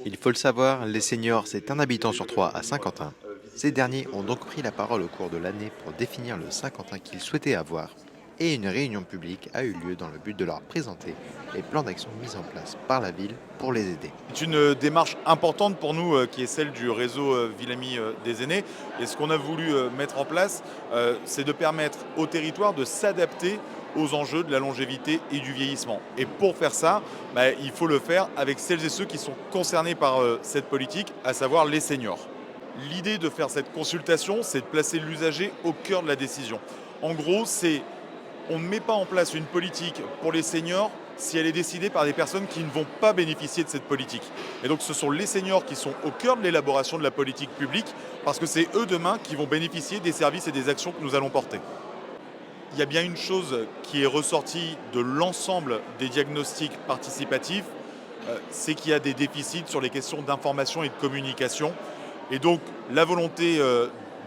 Il faut le savoir, les seniors, c'est un habitant sur trois à Saint-Quentin. Ces derniers ont donc pris la parole au cours de l'année pour définir le Saint-Quentin qu'ils souhaitaient avoir. Et une réunion publique a eu lieu dans le but de leur présenter les plans d'action mis en place par la ville pour les aider. C'est une démarche importante pour nous qui est celle du réseau Ville-Amis des aînés. Et ce qu'on a voulu mettre en place, c'est de permettre au territoire de s'adapter aux enjeux de la longévité et du vieillissement. Et pour faire ça, il faut le faire avec celles et ceux qui sont concernés par cette politique, à savoir les seniors. L'idée de faire cette consultation, c'est de placer l'usager au cœur de la décision. En gros, on ne met pas en place une politique pour les seniors si elle est décidée par des personnes qui ne vont pas bénéficier de cette politique. Et donc ce sont les seniors qui sont au cœur de l'élaboration de la politique publique parce que c'est eux demain qui vont bénéficier des services et des actions que nous allons porter. Il y a bien une chose qui est ressortie de l'ensemble des diagnostics participatifs, c'est qu'il y a des déficits sur les questions d'information et de communication. Et donc la volonté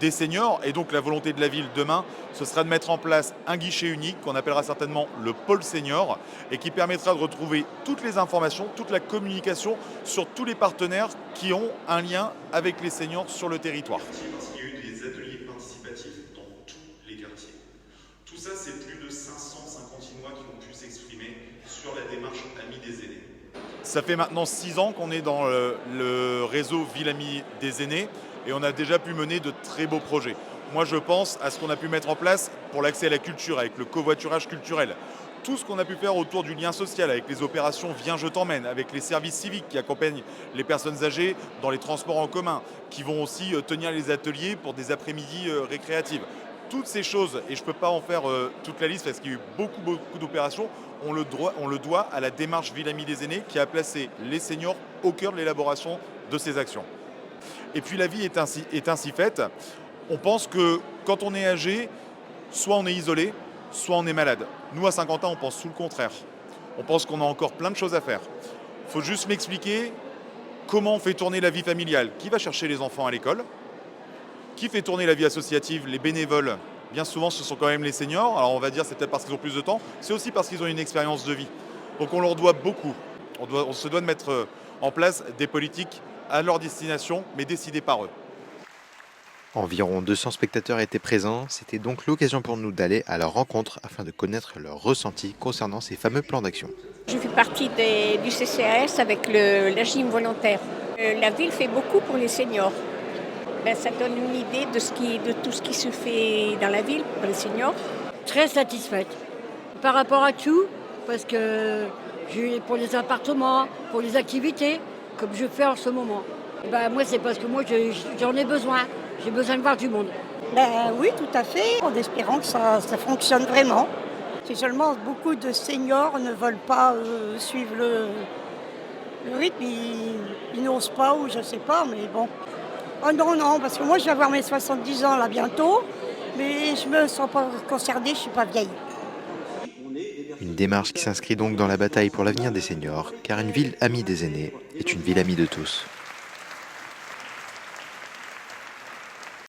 des seniors et donc la volonté de la ville demain, ce sera de mettre en place un guichet unique qu'on appellera certainement le pôle senior et qui permettra de retrouver toutes les informations, toute la communication sur tous les partenaires qui ont un lien avec les seniors sur le territoire. Parce qu'il y a eu des ateliers participatifs dans tous les quartiers. Tout ça, c'est plus de 500 Saint-Quentinois qui ont pu s'exprimer sur la démarche Amis des aînés. Ça fait maintenant 6 ans qu'on est dans le réseau Ville-Amis des aînés et on a déjà pu mener de très beaux projets. Moi, je pense à ce qu'on a pu mettre en place pour l'accès à la culture avec le covoiturage culturel. Tout ce qu'on a pu faire autour du lien social avec les opérations Viens, je t'emmène, avec les services civiques qui accompagnent les personnes âgées dans les transports en commun, qui vont aussi tenir les ateliers pour des après-midi récréatives. Toutes ces choses, et je ne peux pas en faire toute la liste parce qu'il y a eu beaucoup d'opérations, on le doit à la démarche Ville-Amis des aînés qui a placé les seniors au cœur de l'élaboration de ces actions. Et puis la vie est ainsi faite. On pense que quand on est âgé, soit on est isolé, soit on est malade. Nous, à Saint-Quentin, on pense tout le contraire. On pense qu'on a encore plein de choses à faire. Il faut juste m'expliquer comment on fait tourner la vie familiale. Qui va chercher les enfants à l'école? Qui fait tourner la vie associative? Les bénévoles, bien souvent, ce sont quand même les seniors. Alors on va dire c'est peut-être parce qu'ils ont plus de temps, c'est aussi parce qu'ils ont une expérience de vie. Donc on leur doit beaucoup. On se doit de mettre en place des politiques à leur destination, mais décidées par eux. Environ 200 spectateurs étaient présents, c'était donc l'occasion pour nous d'aller à leur rencontre afin de connaître leurs ressentis concernant ces fameux plans d'action. Je fais partie du CCAS avec la gym volontaire. La ville fait beaucoup pour les seniors. Ça donne une idée de tout ce qui se fait dans la ville pour les seniors. Très satisfaite par rapport à tout, parce que pour les appartements, pour les activités, comme je fais en ce moment. Moi, c'est parce que moi, j'en ai besoin. J'ai besoin de voir du monde. Oui, tout à fait, en espérant que ça fonctionne vraiment. C'est seulement beaucoup de seniors ne veulent pas suivre le rythme, ils n'osent pas ou je ne sais pas, mais bon. Oh non, parce que moi je vais avoir mes 70 ans là bientôt, mais je ne me sens pas concernée, je ne suis pas vieille. Une démarche qui s'inscrit donc dans la bataille pour l'avenir des seniors, car une ville amie des aînés est une ville amie de tous.